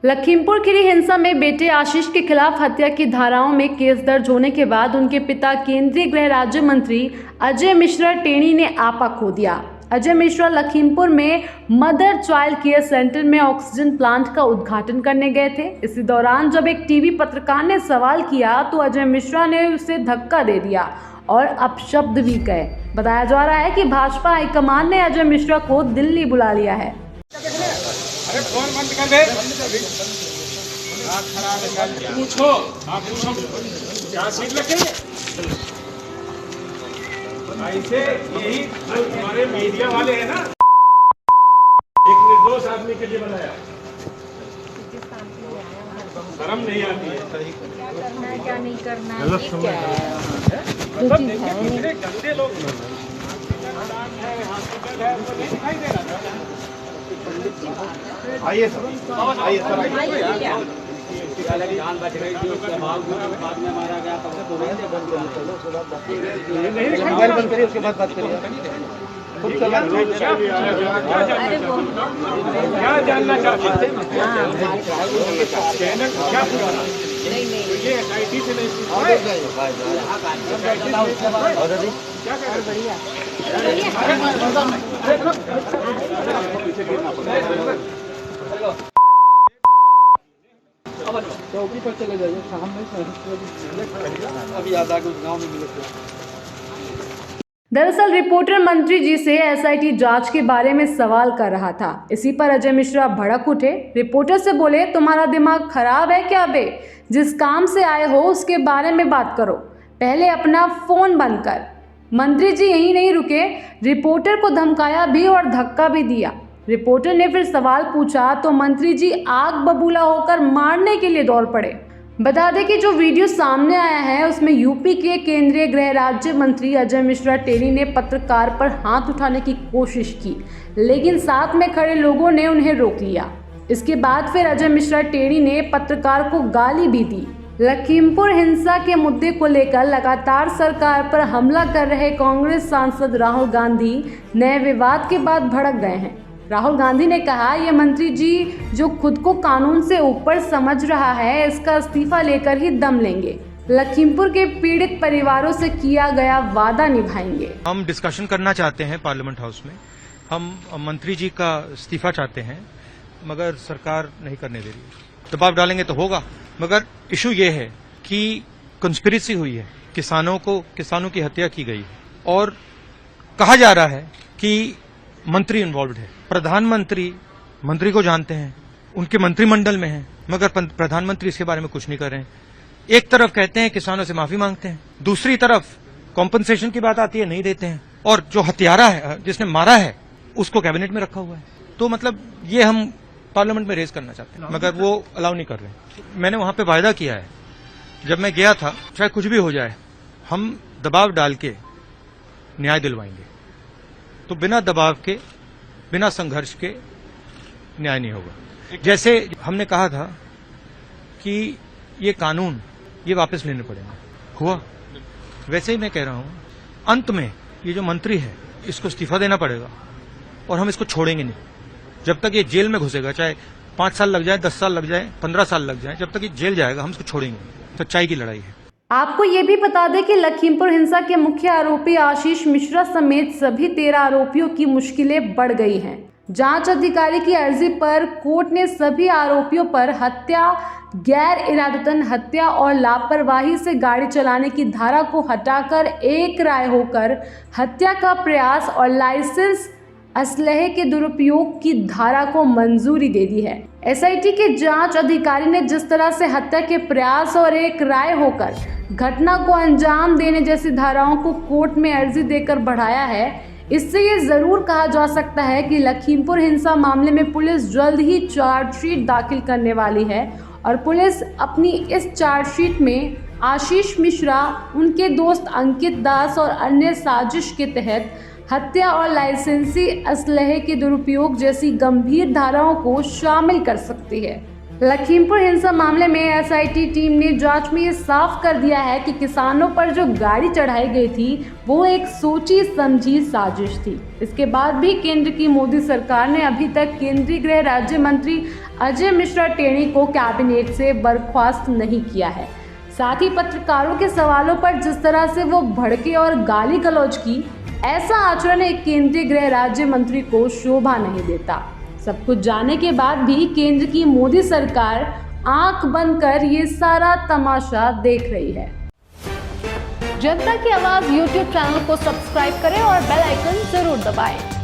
लखीमपुर खीरी हिंसा में बेटे आशीष के खिलाफ हत्या की धाराओं में केस दर्ज होने के बाद उनके पिता केंद्रीय गृह राज्य मंत्री अजय मिश्रा टेनी ने आपा खो दिया। अजय मिश्रा लखीमपुर में मदर चाइल्ड केयर सेंटर में ऑक्सीजन प्लांट का उद्घाटन करने गए थे। इसी दौरान जब एक टीवी पत्रकार ने सवाल किया तो अजय मिश्रा ने उसे धक्का दे दिया और अपशब्द भी कहे। बताया जा रहा है कि भाजपा हाईकमान ने अजय मिश्रा को दिल्ली बुला लिया है। अरे फोन बंद कर दे। पूछो, आप पूछो क्या सीट लगे? ऐसे यही जो तुम्हारे मीडिया वाले हैं ना, एक निर्दोष आदमी के लिए बनाया, शर्म नहीं आती है। क्या करना है क्या नहीं करना है, मतलब देखिए कितने गंदे लोग हैं। हॉस्पिटल है तो नहीं दिखाई दे रहा। आइए सर, आइए सर, जान बच गई थी, उसके बाद में मारा गया। मोबाइल बंद करिए, उसके बाद बात करिए। क्या जानना चाहते हैं? क्या पुराना? ये SIT से नहीं क्या कर बढ़िया चौकी पर चले जाइए, सामने अभी याद आ गया, उस गाँव में मिले थे। दरअसल रिपोर्टर मंत्री जी से SIT जांच के बारे में सवाल कर रहा था। इसी पर अजय मिश्रा भड़क उठे। रिपोर्टर से बोले, तुम्हारा दिमाग खराब है क्या बे? जिस काम से आए हो उसके बारे में बात करो, पहले अपना फोन बंद कर। मंत्री जी यहीं नहीं रुके, रिपोर्टर को धमकाया भी और धक्का भी दिया। रिपोर्टर ने फिर सवाल पूछा तो मंत्री जी आग बबूला होकर मारने के लिए दौड़ पड़े। बता दें कि जो वीडियो सामने आया है उसमें यूपी के केंद्रीय गृह राज्य मंत्री अजय मिश्रा टेनी ने पत्रकार पर हाथ उठाने की कोशिश की, लेकिन साथ में खड़े लोगों ने उन्हें रोक लिया। इसके बाद फिर अजय मिश्रा टेनी ने पत्रकार को गाली भी दी। लखीमपुर हिंसा के मुद्दे को लेकर लगातार सरकार पर हमला कर रहे कांग्रेस सांसद राहुल गांधी नए विवाद के बाद भड़क गए हैं। राहुल गांधी ने कहा, ये मंत्री जी जो खुद को कानून से ऊपर समझ रहा है, इसका इस्तीफा लेकर ही दम लेंगे। लखीमपुर के पीड़ित परिवारों से किया गया वादा निभाएंगे। हम डिस्कशन करना चाहते हैं पार्लियामेंट हाउस में। हम मंत्री जी का इस्तीफा चाहते हैं, मगर सरकार नहीं करने दे रही। दबाव डालेंगे तो होगा, मगर इशू ये है कि कंस्पिरेसी हुई है, किसानों की हत्या की गई और कहा जा रहा है कि मंत्री इन्वॉल्व्ड है। प्रधानमंत्री मंत्री को जानते हैं, उनके मंत्रिमंडल में हैं, मगर प्रधानमंत्री इसके बारे में कुछ नहीं कर रहे हैं। एक तरफ कहते हैं किसानों से माफी मांगते हैं, दूसरी तरफ कॉम्पनसेशन की बात आती है, नहीं देते हैं, और जो हत्यारा है, जिसने मारा है, उसको कैबिनेट में रखा हुआ है। तो मतलब ये हम पार्लियामेंट में रेज करना चाहते हैं, मगर वो अलाउ नहीं कर रहे। मैंने वहां पे वायदा किया है, जब मैं गया था, चाहे कुछ भी हो जाए, हम दबाव डाल के न्याय दिलवाएंगे। तो बिना दबाव के, बिना संघर्ष के न्याय नहीं होगा। जैसे हमने कहा था कि ये कानून ये वापस लेने पड़ेंगे, हुआ वैसे ही मैं कह रहा हूं, अंत में ये जो मंत्री है इसको इस्तीफा देना पड़ेगा और हम इसको छोड़ेंगे नहीं जब तक ये जेल में घुसेगा। चाहे 5 साल लग जाए, 10 साल लग जाए, 15 साल लग जाए, जब तक ये जेल जाएगा हम इसको छोड़ेंगे। सच्चाई की लड़ाई है। आपको ये भी बता दें कि लखीमपुर हिंसा के मुख्य आरोपी आशीष मिश्रा समेत सभी 13 आरोपियों की मुश्किलें बढ़ गई हैं। जांच अधिकारी की अर्जी पर कोर्ट ने सभी आरोपियों पर हत्या, गैर इरादतन हत्या और लापरवाही से गाड़ी चलाने की धारा को हटाकर एक राय होकर हत्या का प्रयास और लाइसेंस असलहे के दुरुपयोग की धारा को मंजूरी दे दी है। SIT के जांच अधिकारी ने जिस तरह से हत्या के प्रयास और एक राय होकर घटना को अंजाम देने जैसी धाराओं को कोर्ट में अर्जी देकर बढ़ाया है, इससे ये जरूर कहा जा सकता है कि लखीमपुर हिंसा मामले में पुलिस जल्द ही चार्जशीट दाखिल करने वाली है और पुलिस अपनी इस चार्जशीट में आशीष मिश्रा, उनके दोस्त अंकित दास और अन्य साजिश के तहत हत्या और लाइसेंसी असलहे के दुरुपयोग जैसी गंभीर धाराओं को शामिल कर सकती है। लखीमपुर हिंसा मामले में एसआईटी टीम ने जांच में ये साफ कर दिया है कि किसानों पर जो गाड़ी चढ़ाई गई थी वो एक सोची समझी साजिश थी। इसके बाद भी केंद्र की मोदी सरकार ने अभी तक केंद्रीय गृह राज्य मंत्री अजय मिश्रा टेनी को कैबिनेट से बर्खास्त नहीं किया है। साथ ही पत्रकारों के सवालों पर जिस तरह से वो भड़के और गाली गलौज की, ऐसा आचरण एक केंद्रीय गृह राज्य मंत्री को शोभा नहीं देता। सब कुछ जानने के बाद भी केंद्र की मोदी सरकार आंख बंद कर ये सारा तमाशा देख रही है। जनता की आवाज YouTube चैनल को सब्सक्राइब करें और बेल आइकन जरूर दबाएं।